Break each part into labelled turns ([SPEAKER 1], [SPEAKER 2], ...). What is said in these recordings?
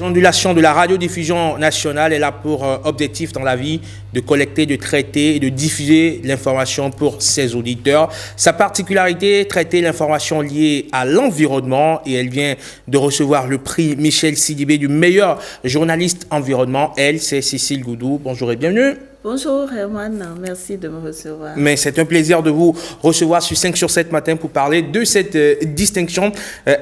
[SPEAKER 1] L'ondulation de la radiodiffusion nationale est là pour objectif dans la vie de collecter, de traiter et de diffuser l'information pour ses auditeurs. Sa particularité, traiter l'information liée à l'environnement, et elle vient de recevoir le prix Michel Sidibé du meilleur journaliste environnement. Elle, c'est Cécile Goudou. Bonjour et bienvenue.
[SPEAKER 2] Bonjour Herman, merci de me recevoir.
[SPEAKER 1] Mais c'est un plaisir de vous recevoir sur 5 sur 7 matin pour parler de cette distinction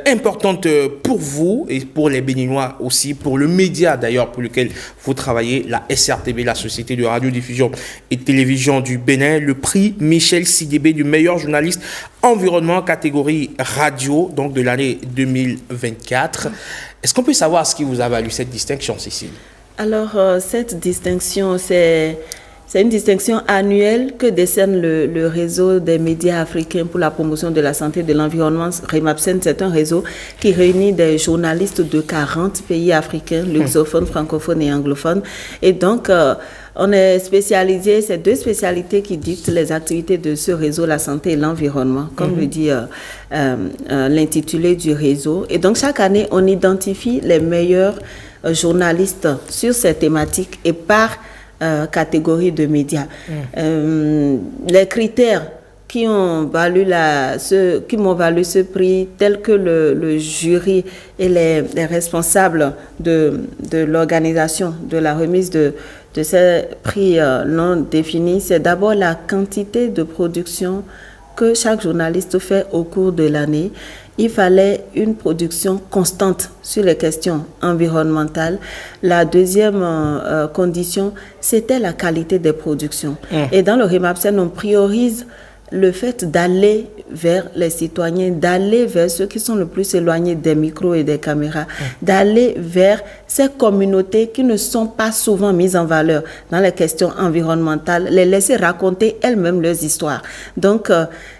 [SPEAKER 1] importante pour vous et pour les Béninois aussi, pour le média d'ailleurs pour lequel vous travaillez, la SRTB, la Société de radiodiffusion et télévision du Bénin, le prix Michel Sidibé du meilleur journaliste environnement catégorie radio, donc de l'année 2024. Est-ce qu'on peut savoir ce qui vous a valu cette distinction, Cécile?
[SPEAKER 2] Alors, cette distinction, c'est une distinction annuelle que décerne le réseau des médias africains pour la promotion de la santé et de l'environnement. REMAPSEN, c'est un réseau qui réunit des journalistes de 40 pays africains, luxophones, francophones et anglophones. Et donc, on est spécialisé, c'est 2 spécialités qui dictent les activités de ce réseau, la santé et l'environnement, comme le dit l'intitulé du réseau. Et donc, chaque année, on identifie les meilleurs journalistes sur ces thématiques et par catégorie de médias. Les critères qui m'ont valu ce prix, tels que le jury et les responsables de l'organisation, de la remise de ces prix non définis, c'est d'abord la quantité de production que chaque journaliste fait au cours de l'année. Il fallait une production constante sur les questions environnementales. La deuxième condition, c'était la qualité des productions. Et dans le REMAPSEN, on priorise le fait d'aller vers les citoyens, d'aller vers ceux qui sont le plus éloignés des micros et des caméras, d'aller vers ces communautés qui ne sont pas souvent mises en valeur dans les questions environnementales, les laisser raconter elles-mêmes leurs histoires. Donc,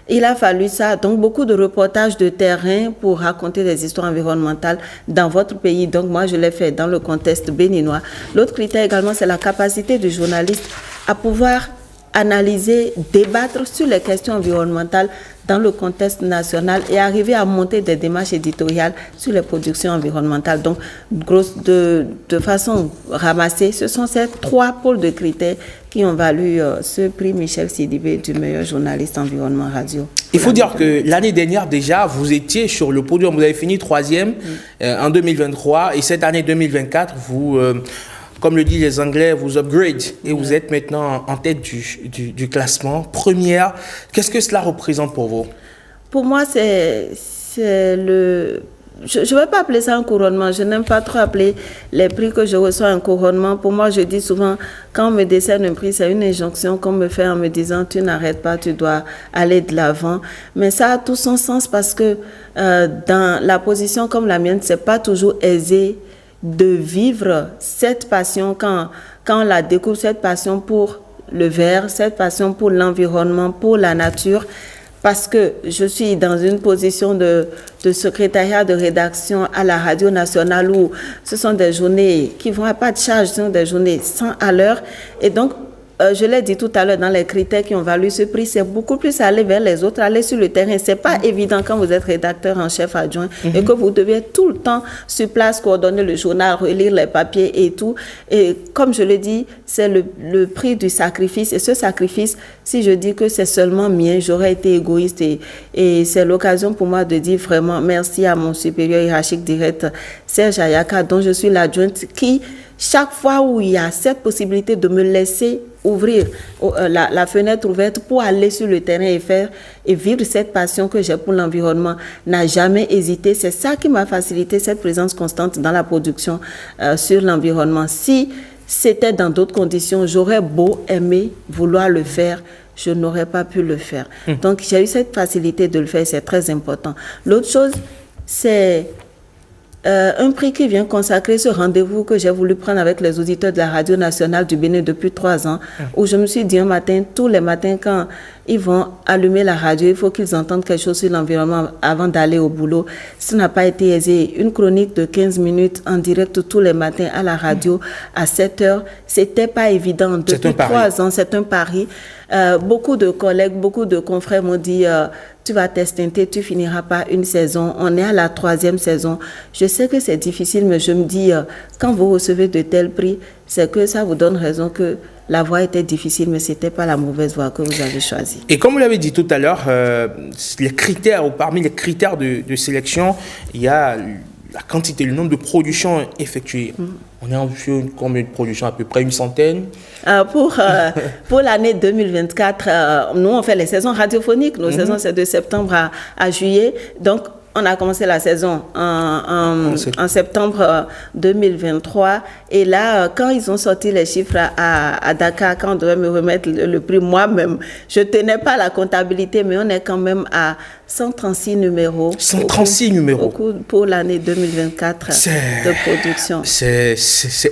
[SPEAKER 2] il a fallu ça, donc beaucoup de reportages de terrain pour raconter des histoires environnementales dans votre pays. Donc, moi, je l'ai fait dans le contexte béninois. L'autre critère également, c'est la capacité du journaliste à pouvoir analyser, débattre sur les questions environnementales dans le contexte national et arriver à monter des démarches éditoriales sur les productions environnementales. Donc, de façon ramassée, ce sont ces 3 pôles de critères qui ont valu ce prix Michel Sidibé du meilleur journaliste environnement radio.
[SPEAKER 1] Il faut dire que l'année dernière déjà, vous étiez sur le podium, vous avez fini 3e en 2023 et cette année 2024, vous... comme le disent les Anglais, vous upgrade et vous êtes maintenant en tête du classement. Première, qu'est-ce que cela représente pour vous?
[SPEAKER 2] Pour moi, c'est le... Je ne vais pas appeler ça un couronnement. Je n'aime pas trop appeler les prix que je reçois un couronnement. Pour moi, je dis souvent, quand on me décerne un prix, c'est une injonction qu'on me fait en me disant, tu n'arrêtes pas, tu dois aller de l'avant. Mais ça a tout son sens parce que dans la position comme la mienne, c'est pas toujours aisé de vivre cette passion quand on la découvre, cette passion pour le vert, cette passion pour l'environnement, pour la nature, parce que je suis dans une position de secrétariat de rédaction à la radio nationale où ce sont des journées qui vont à pas de charge, ce sont des journées 100 à l'heure. Et donc, je l'ai dit tout à l'heure, dans les critères qui ont valu ce prix, c'est beaucoup plus aller vers les autres, aller sur le terrain. C'est pas évident quand vous êtes rédacteur en chef adjoint et que vous devez tout le temps sur place coordonner le journal, relire les papiers et tout. Et comme je le dis, c'est le prix du sacrifice. Et ce sacrifice, si je dis que c'est seulement mien, j'aurais été égoïste. Et c'est l'occasion pour moi de dire vraiment merci à mon supérieur hiérarchique direct, Serge Ayaka, dont je suis l'adjointe, qui, chaque fois où il y a cette possibilité de me laisser ouvrir la fenêtre ouverte pour aller sur le terrain et vivre cette passion que j'ai pour l'environnement, n'a jamais hésité. C'est ça qui m'a facilité cette présence constante dans la production sur l'environnement. Si c'était dans d'autres conditions, j'aurais beau aimer vouloir le faire, je n'aurais pas pu le faire. Donc j'ai eu cette facilité de le faire, c'est très important. L'autre chose, c'est un prix qui vient consacrer ce rendez-vous que j'ai voulu prendre avec les auditeurs de la Radio nationale du Bénin depuis 3 ans, où je me suis dit un matin, tous les matins quand ils vont allumer la radio, il faut qu'ils entendent quelque chose sur l'environnement avant d'aller au boulot. Ça n'a pas été aisé. Une chronique de 15 minutes en direct tous les matins à la radio à 7 heures, c'était pas évident. Depuis 3 ans, c'est un pari. Beaucoup de collègues, beaucoup de confrères m'ont dit tu vas t'estinter, tu finiras pas une saison. On est à la 3e saison. Je sais que c'est difficile, mais je me dis quand vous recevez de tels prix, c'est que ça vous donne raison que la voie était difficile, mais c'était pas la mauvaise voie que vous avez choisie.
[SPEAKER 1] Et comme vous l'avez dit tout à l'heure, les critères, ou parmi les critères de sélection, il y a la quantité, le nombre de productions effectuées. On est sur combien de productions? À peu près une centaine?
[SPEAKER 2] Pour l'année 2024, nous, on fait les saisons radiophoniques. Nos saisons, c'est de septembre à juillet. Donc, on a commencé la saison en septembre 2023. Et là, quand ils ont sorti les chiffres à Dakar, quand on devait me remettre le prix moi-même, je ne tenais pas la comptabilité, mais on est quand même à 136 numéros.
[SPEAKER 1] 136 numéros.
[SPEAKER 2] Pour l'année 2024 de production.
[SPEAKER 1] C'est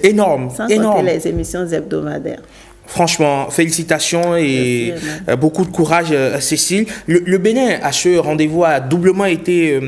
[SPEAKER 1] énorme.
[SPEAKER 2] Sans compter les émissions hebdomadaires.
[SPEAKER 1] Franchement, félicitations et beaucoup de courage, Cécile. Le Bénin, à ce rendez-vous, a doublement été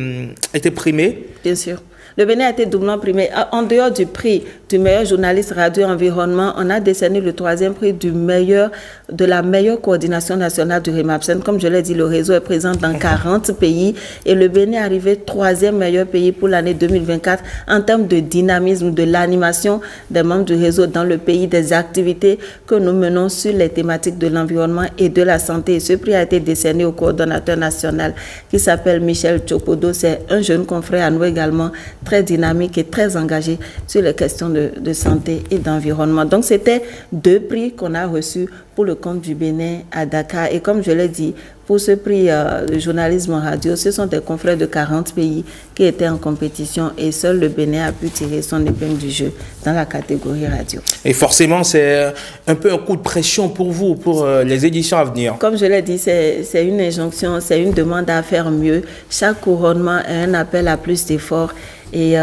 [SPEAKER 1] primé.
[SPEAKER 2] Bien sûr. Le Bénin a été doublement primé. En dehors du prix du meilleur journaliste radio-environnement, on a décerné le 3e prix de la meilleure coordination nationale du REMAPSEN. Comme je l'ai dit, le réseau est présent dans 40 pays et le Bénin est arrivé 3e meilleur pays pour l'année 2024 en termes de dynamisme, de l'animation des membres du réseau dans le pays, des activités que nous menons sur les thématiques de l'environnement et de la santé. Et ce prix a été décerné au coordonnateur national qui s'appelle Michel Tchopodo. C'est un jeune confrère à nous également, très dynamique et très engagé sur les questions de santé et d'environnement. Donc, c'était 2 prix qu'on a reçus pour le compte du Bénin à Dakar. Et comme je l'ai dit, pour ce prix de journalisme en radio, ce sont des confrères de 40 pays qui étaient en compétition et seul le Bénin a pu tirer son épingle du jeu dans la catégorie radio.
[SPEAKER 1] Et forcément, c'est un peu un coup de pression pour vous, pour les éditions à venir.
[SPEAKER 2] Comme je l'ai dit, c'est une injonction, c'est une demande à faire mieux. Chaque couronnement est un appel à plus d'efforts. Et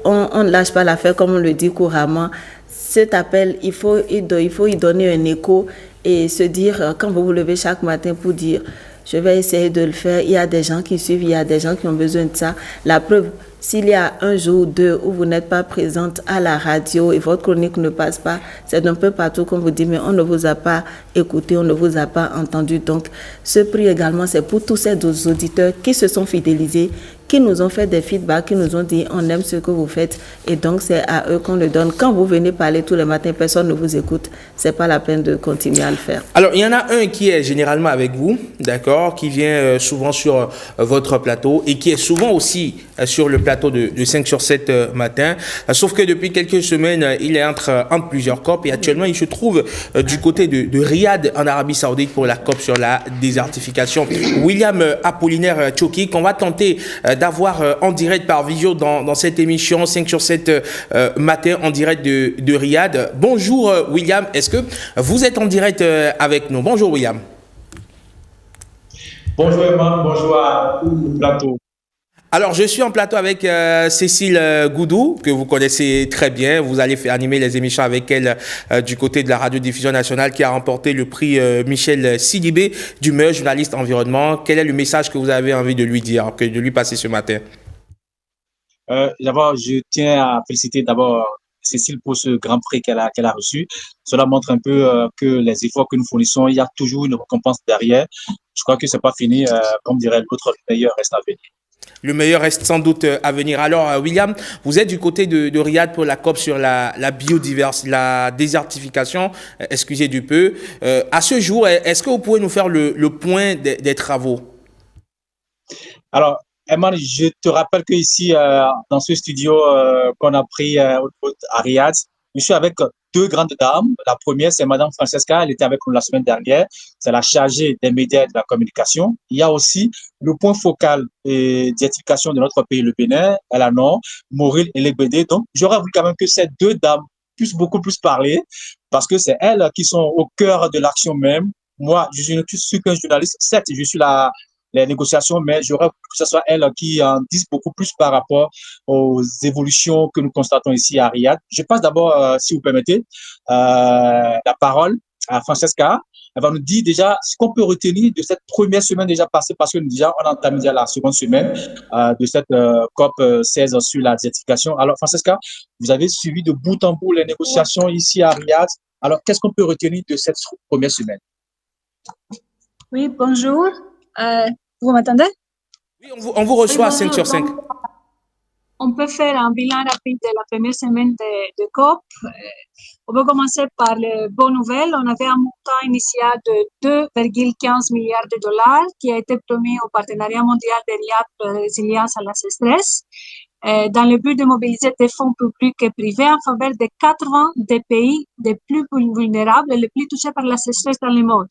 [SPEAKER 2] on ne lâche pas l'affaire comme on le dit couramment. Cet appel, il faut y donner un écho et se dire, quand vous vous levez chaque matin pour dire, je vais essayer de le faire, il y a des gens qui suivent, il y a des gens qui ont besoin de ça. La preuve, s'il y a un jour ou 2 où vous n'êtes pas présente à la radio et votre chronique ne passe pas, c'est un peu partout qu'on vous dit, mais on ne vous a pas écouté, on ne vous a pas entendu. Donc, ce prix également, c'est pour tous ces auditeurs qui se sont fidélisés, qui nous ont fait des feedbacks, qui nous ont dit on aime ce que vous faites et donc c'est à eux qu'on le donne. Quand vous venez parler tous les matins, personne ne vous écoute, c'est pas la peine de continuer à le faire.
[SPEAKER 1] Alors il y en a un qui est généralement avec vous, d'accord, qui vient souvent sur votre plateau et qui est souvent aussi sur le plateau de 5 sur 7 matin, sauf que depuis quelques semaines, il est entre plusieurs COP et actuellement il se trouve du côté de Riyad en Arabie Saoudite pour la COP sur la désertification. William Apollinaire Tchoki, qu'on va tenter d'avoir en direct par visio dans cette émission 5 sur 7 matin en direct de Riyad. Bonjour William, est-ce que vous êtes en direct avec nous? Bonjour William.
[SPEAKER 3] Bonjour Eman, bonjour à tout le plateau.
[SPEAKER 1] Alors, je suis en plateau avec Cécile Goudou, que vous connaissez très bien. Vous allez animer les émissions avec elle du côté de la radiodiffusion nationale qui a remporté le prix Michel Sidibé du meilleur journaliste environnement. Quel est le message que vous avez envie de lui dire, de lui passer ce matin?
[SPEAKER 3] D'abord, je tiens à féliciter d'abord Cécile pour ce grand prix qu'elle a reçu. Cela montre un peu que les efforts que nous fournissons, il y a toujours une récompense derrière. Je crois que ce n'est pas fini. Comme dirait l'autre, le meilleur reste à venir.
[SPEAKER 1] Le meilleur reste sans doute à venir. Alors, William, vous êtes du côté de Riyad pour la COP sur la biodiversité, la désertification, excusez du peu. À ce jour, est-ce que vous pouvez nous faire le point des travaux?
[SPEAKER 3] Alors, Eman, je te rappelle qu'ici, dans ce studio qu'on a pris à Riyad, je suis avec 2 grandes dames. La première, c'est Madame Francesca, elle était avec nous la semaine dernière. C'est la chargée des médias et de la communication. Il y a aussi le point focal d'éducation de notre pays, le Bénin, Elanon, Mauril et Legbede. Donc, j'aurais voulu quand même que ces 2 dames puissent beaucoup plus parler parce que c'est elles qui sont au cœur de l'action même. Moi, je suis qu'un journaliste. Certes, je suis les négociations, mais j'aurais voulu que ce soit elles qui en disent beaucoup plus par rapport aux évolutions que nous constatons ici à Riyad. Je passe d'abord, si vous permettez, la parole à Francesca. Elle va nous dire déjà ce qu'on peut retenir de cette première semaine déjà passée, parce que déjà, on entame déjà la seconde semaine de cette COP 16 sur la désertification. Alors, Francesca, vous avez suivi de bout en bout les négociations ici à Riyad. Alors, qu'est-ce qu'on peut retenir de cette première semaine?
[SPEAKER 4] Oui, bonjour. Vous m'entendez?
[SPEAKER 1] Oui, on vous reçoit à
[SPEAKER 4] Oui,
[SPEAKER 1] 5 sur 5.
[SPEAKER 4] donc, on peut faire un bilan rapide de la première semaine de COP. On peut commencer par les bonnes nouvelles. On avait un montant initial de 2,15 milliards de dollars qui a été promis au Partenariat mondial de Riyad pour la résilience à la sécheresse, dans le but de mobiliser des fonds publics et privés en faveur de 80 des pays les plus vulnérables et les plus touchés par la sécheresse dans le monde.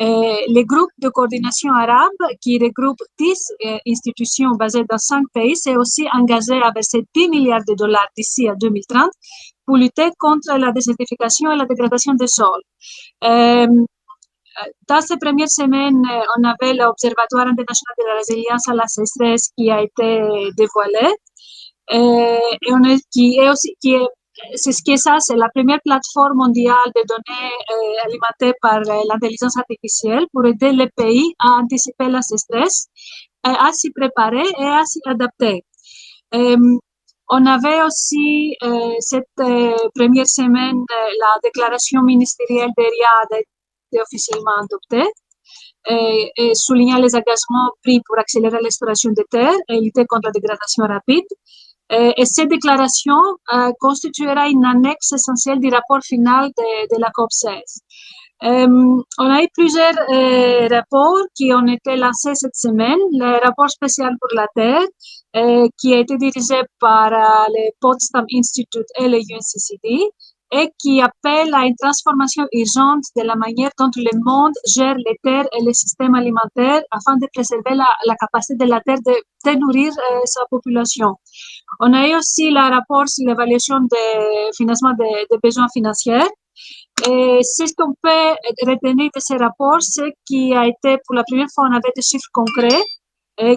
[SPEAKER 4] Le groupe de coordination arabe, qui regroupe 10 institutions basées dans 5 pays, s'est aussi engagé à verser 10 milliards de dollars d'ici à 2030 pour lutter contre la désertification et la dégradation des sols. Dans ces premières semaines, on avait l'Observatoire international de la résilience à la sécheresse qui a été dévoilé. Et on est, qui est aussi, qui est, c'est ce qui est ça, c'est la première plateforme mondiale de données alimentée par l'intelligence artificielle pour aider les pays à anticiper la sécheresse, à s'y préparer et à s'y adapter. On avait aussi cette première semaine la déclaration ministérielle de Riyad a été officiellement adoptée et soulignant les engagements pris pour accélérer l'exploration des terres et lutter contre la dégradation rapide. Et cette déclaration constituera une annexe essentielle du rapport final de la COP 16. On a eu plusieurs rapports qui ont été lancés cette semaine. Le rapport spécial pour la Terre, qui a été dirigé par le Potsdam Institute et le UNCCD, et qui appelle à une transformation urgente de la manière dont le monde gère les terres et les systèmes alimentaires afin de préserver la capacité de la Terre de nourrir sa population. On a eu aussi le rapport sur l'évaluation des financements des besoins financiers. Et ce qu'on peut retenir de ce rapport, c'est qu'il a été, pour la première fois, on avait des chiffres concrets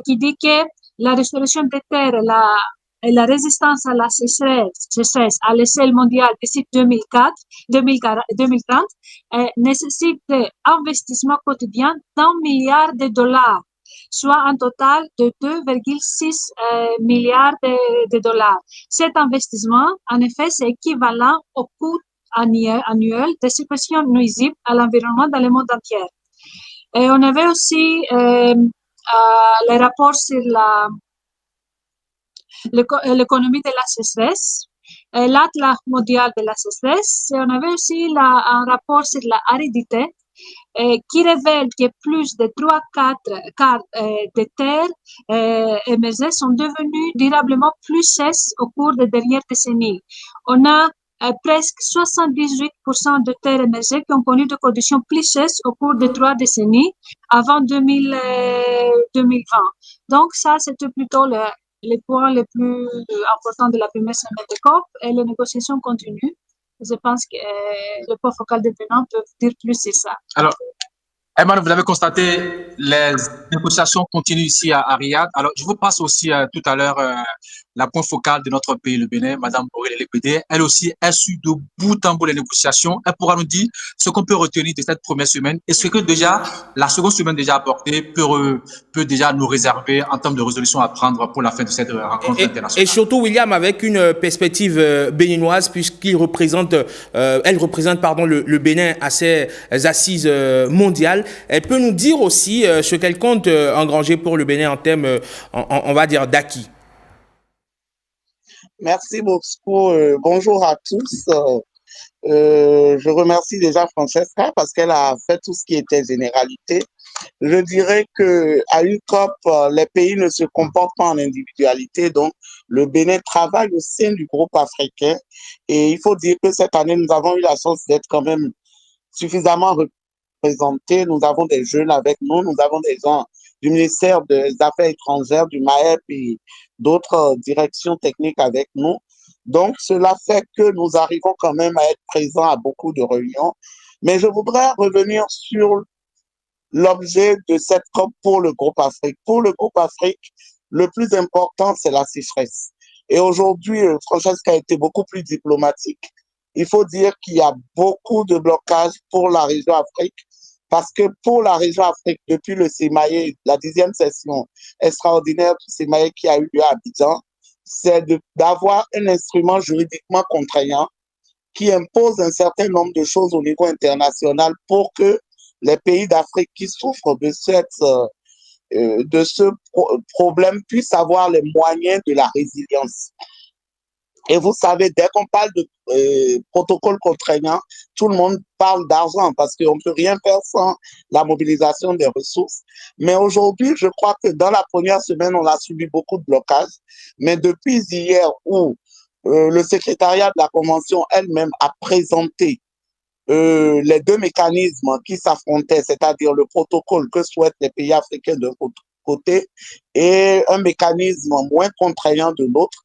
[SPEAKER 4] qui dit que la restauration des terres et la résistance à la sécheresse à l'échelle mondiale d'ici 2030 nécessite des investissements quotidiens d'1 milliard de dollars, soit un total de 2,6 milliards de dollars. Cet investissement, en effet, c'est équivalent au coût annuel de suppression nuisible à l'environnement dans le monde entier. Et on avait aussi les rapports sur l'économie de la sécheresse, l'Atlas mondial de la sécheresse, et on avait aussi un rapport sur la aridité qui révèle que plus de 3/4 des terres émergées sont devenues durablement plus sèches au cours des dernières décennies. On a presque 78% de terres émergées qui ont connu des conditions plus sèches au cours de 3 décennies avant 2020. Donc ça, c'était plutôt les points les plus importants de la première semaine de COP, et les négociations continuent. Je pense que le point focal de Bénin peut dire plus sur ça.
[SPEAKER 3] Alors, Emmanuel, vous l'avez constaté, les négociations continuent ici à Riyad. Alors, je vous passe aussi tout à l'heure la point focale de notre pays, le Bénin, Madame Aurélie Lepédé. Elle aussi, elle suit de bout en bout les négociations. Elle pourra nous dire ce qu'on peut retenir de cette première semaine et ce que déjà la seconde semaine déjà apportée peut déjà nous réserver en termes de résolution à prendre pour la fin de cette rencontre internationale.
[SPEAKER 1] Et surtout, William, avec une perspective béninoise, puisqu'il représente, elle représente, pardon, le Bénin à ses assises mondiales. Elle peut nous dire aussi ce qu'elle compte engranger pour le Bénin en termes, on va dire, d'acquis.
[SPEAKER 5] Merci beaucoup. Bonjour à tous. Je remercie déjà Francesca parce qu'elle a fait tout ce qui était généralité. Je dirais que à une COP, les pays ne se comportent pas en individualité. Donc, le Bénin travaille au sein du groupe africain. Et il faut dire que cette année, nous avons eu la chance d'être quand même suffisamment représentés. Nous avons des jeunes avec nous. Nous avons des gens du ministère des Affaires étrangères, du MAEP et d'autres directions techniques avec nous. Donc, cela fait que nous arrivons quand même à être présents à beaucoup de réunions. Mais je voudrais revenir sur l'objet de cette COP pour le groupe Afrique. Pour le groupe Afrique, le plus important, c'est la sécheresse. Et aujourd'hui, Francesca a été beaucoup plus diplomatique. il faut dire qu'il y a beaucoup de blocages pour la région Afrique, parce que pour la région Afrique, depuis le CEMAE, la 10e session extraordinaire du CEMAE qui a eu lieu à Abidjan, c'est d'avoir un instrument juridiquement contraignant qui impose un certain nombre de choses au niveau international pour que les pays d'Afrique qui souffrent de ce problème puissent avoir les moyens de la résilience. Et vous savez, dès qu'on parle de protocole contraignant, tout le monde parle d'argent parce qu'on ne peut rien faire sans la mobilisation des ressources. Mais aujourd'hui, je crois que dans la première semaine, on a subi beaucoup de blocages. Mais depuis hier où le secrétariat de la Convention elle-même a présenté les deux mécanismes qui s'affrontaient, c'est-à-dire le protocole que souhaitent les pays africains de côté et un mécanisme moins contraignant de l'autre,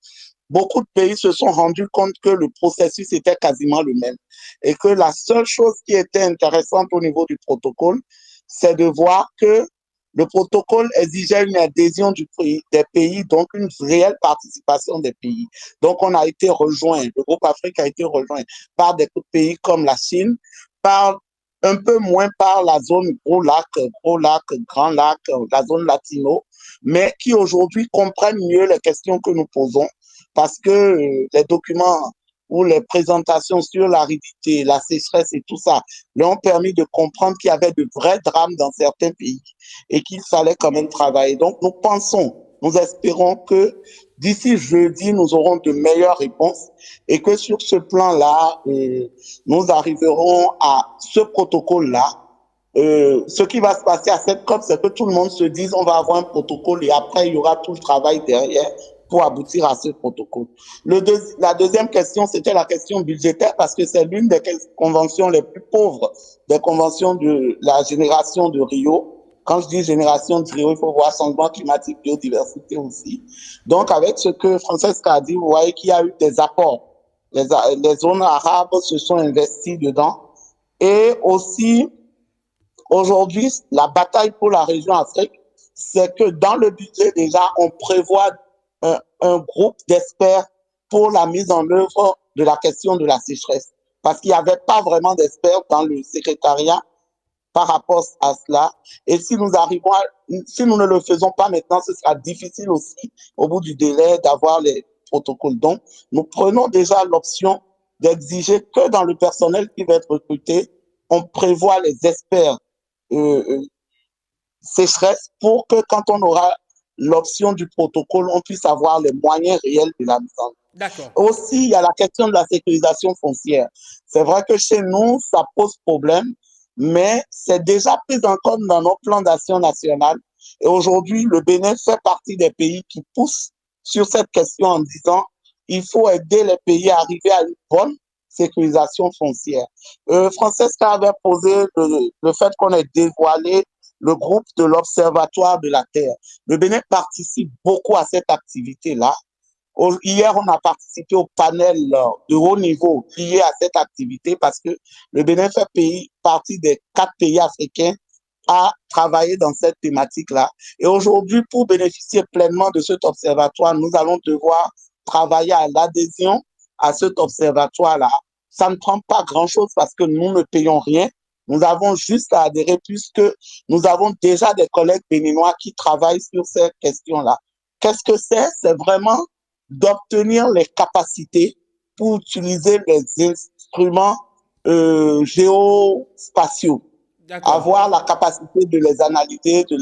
[SPEAKER 5] beaucoup de pays se sont rendus compte que le processus était quasiment le même et que la seule chose qui était intéressante au niveau du protocole, c'est de voir que le protocole exigeait une adhésion des pays, donc une réelle participation des pays. Donc, on a été rejoint, le groupe Afrique a été rejoint par des pays comme la Chine, par un peu moins par la zone Gros Lac, Grand Lac, la zone latino, mais qui aujourd'hui comprennent mieux les questions que nous posons parce que les documents ou les présentations sur l'aridité, la sécheresse et tout ça leur ont permis de comprendre qu'il y avait de vrais drames dans certains pays et qu'il fallait quand même travailler. Donc, nous espérons que d'ici jeudi, nous aurons de meilleures réponses et que sur ce plan-là, nous arriverons à ce protocole-là. Ce qui va se passer à cette COP, c'est que tout le monde se dise on va avoir un protocole et après, il y aura tout le travail derrière pour aboutir à ce protocole. La deuxième question, c'était la question budgétaire parce que c'est l'une des conventions les plus pauvres des conventions de la génération de Rio. Quand je dis génération de Rio, il faut voir changement climatique, biodiversité aussi. Donc, avec ce que Francesca a dit, vous voyez qu'il y a eu des apports. Les zones arabes se sont investies dedans. Et aussi, aujourd'hui, la bataille pour la région Afrique, c'est que dans le budget, déjà, on prévoit un groupe d'experts pour la mise en œuvre de la question de la sécheresse. Parce qu'il n'y avait pas vraiment d'experts dans le secrétariat par rapport à cela. Et si nous ne le faisons pas maintenant, ce sera difficile aussi, au bout du délai, d'avoir les protocoles. Donc, nous prenons déjà l'option d'exiger que dans le personnel qui va être recruté, on prévoit les experts sécheresse pour que quand on aura l'option du protocole, on puisse avoir les moyens réels de la mise en œuvre.
[SPEAKER 1] D'accord.
[SPEAKER 5] Aussi, il y a la question de la sécurisation foncière. C'est vrai que chez nous, ça pose problème, mais c'est déjà pris en compte dans nos plans d'action nationale. Et aujourd'hui, le Bénin fait partie des pays qui poussent sur cette question en disant il faut aider les pays à arriver à une bonne sécurisation foncière. Francesca avait posé le fait qu'on ait dévoilé le groupe de l'Observatoire de la Terre. Le Bénin participe beaucoup à cette activité-là. Hier, on a participé au panel de haut niveau lié à cette activité parce que le Bénin fait partie des 4 pays africains à travailler dans cette thématique-là. Et aujourd'hui, pour bénéficier pleinement de cet observatoire, nous allons devoir travailler à l'adhésion à cet observatoire-là. Ça ne prend pas grand-chose parce que nous ne payons rien. Nous avons juste à adhérer puisque nous avons déjà des collègues béninois qui travaillent sur ces questions-là. Qu'est-ce que c'est? C'est vraiment d'obtenir les capacités pour utiliser les instruments géospatiaux. Avoir la capacité de les analyser, de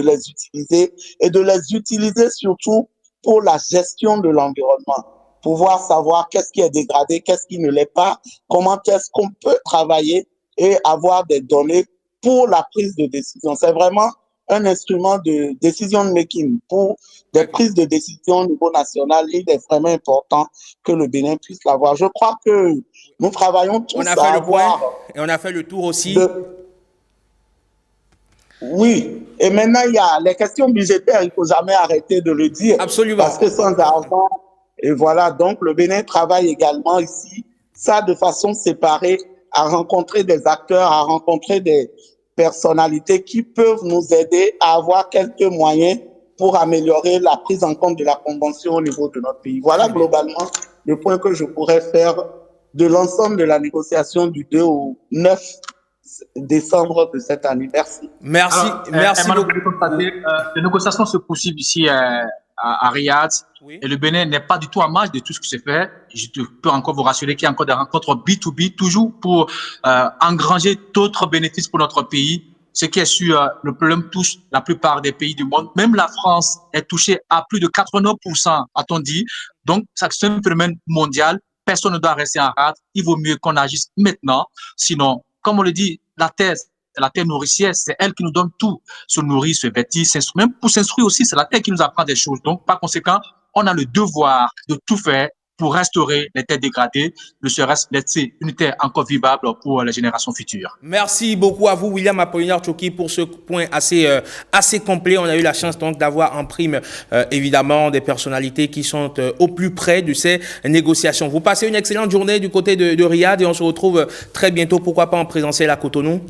[SPEAKER 5] les utiliser et de les utiliser surtout pour la gestion de l'environnement. Pouvoir savoir qu'est-ce qui est dégradé, qu'est-ce qui ne l'est pas, comment est-ce qu'on peut travailler et avoir des données pour la prise de décision. C'est vraiment un instrument de decision making pour des prises de décision au niveau national. Il est vraiment important que le Bénin puisse l'avoir. Je crois que nous travaillons tous
[SPEAKER 1] à avoir... Et on a fait le tour aussi.
[SPEAKER 5] Oui, et maintenant il y a les questions budgétaires, il ne faut jamais arrêter de le dire.
[SPEAKER 1] Absolument.
[SPEAKER 5] Parce que sans argent, et voilà, donc le Bénin travaille également ici, ça de façon séparée, à rencontrer des acteurs, à rencontrer des personnalités qui peuvent nous aider à avoir quelques moyens pour améliorer la prise en compte de la convention au niveau de notre pays. Voilà globalement le point que je pourrais faire de l'ensemble de la négociation du 2 au 9 décembre de cette année. Merci.
[SPEAKER 1] Merci, merci beaucoup.
[SPEAKER 3] Les négociations se poursuivent ici à Riyad.
[SPEAKER 1] Oui.
[SPEAKER 3] Et le Bénin n'est pas du tout en marge de tout ce qui se fait. Je peux encore vous rassurer qu'il y a encore des rencontres B2B, toujours pour engranger d'autres bénéfices pour notre pays. Ce qui est sûr, le problème touche la plupart des pays du monde. Même la France est touchée à plus de 89%, a-t-on dit. Donc, c'est un phénomène mondial. Personne ne doit rester en rade. Il vaut mieux qu'on agisse maintenant. Sinon, comme on le dit, la terre, c'est la terre nourricière, c'est elle qui nous donne tout. Se nourrir, se vêtir, s'instruire. Même pour s'instruire aussi, c'est la terre qui nous apprend des choses. Donc, par conséquent, on a le devoir de tout faire pour restaurer les terres dégradées, ne serait-ce laisser une terre encore vivable pour les générations futures.
[SPEAKER 1] Merci beaucoup à vous, William Apollinaire Tchoki, pour ce point assez complet. On a eu la chance donc d'avoir en prime, évidemment, des personnalités qui sont au plus près de ces négociations. Vous passez une excellente journée du côté de Riyad et on se retrouve très bientôt, pourquoi pas en présentiel à Cotonou.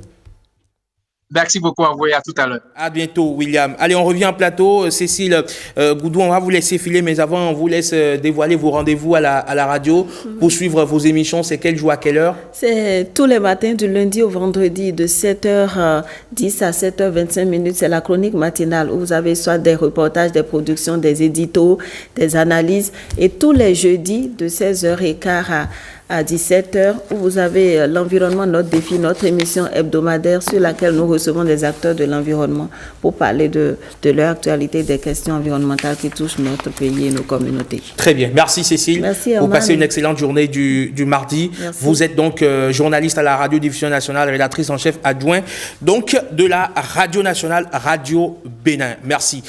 [SPEAKER 3] Merci beaucoup à vous et à tout à l'heure.
[SPEAKER 1] À bientôt, William. Allez, on revient en plateau. Cécile Goudou, on va vous laisser filer, mais avant, on vous laisse dévoiler vos rendez-vous à la radio pour suivre vos émissions. C'est quel jour, à quelle heure?
[SPEAKER 2] C'est tous les matins, du lundi au vendredi, de 7h10 à 7h25. C'est la chronique matinale où vous avez soit des reportages, des productions, des éditos, des analyses. Et tous les jeudis, de 16h15 à 17h, où vous avez l'environnement, notre défi, notre émission hebdomadaire sur laquelle nous recevons des acteurs de l'environnement pour parler de leur actualité, des questions environnementales qui touchent notre pays et nos communautés.
[SPEAKER 1] Très bien. Merci Cécile.
[SPEAKER 2] Merci,
[SPEAKER 1] vous passez une excellente journée du mardi.
[SPEAKER 2] Merci.
[SPEAKER 1] Vous êtes donc journaliste à la Radio-Diffusion nationale, rédactrice en chef adjoint donc de la Radio nationale Radio Bénin. Merci.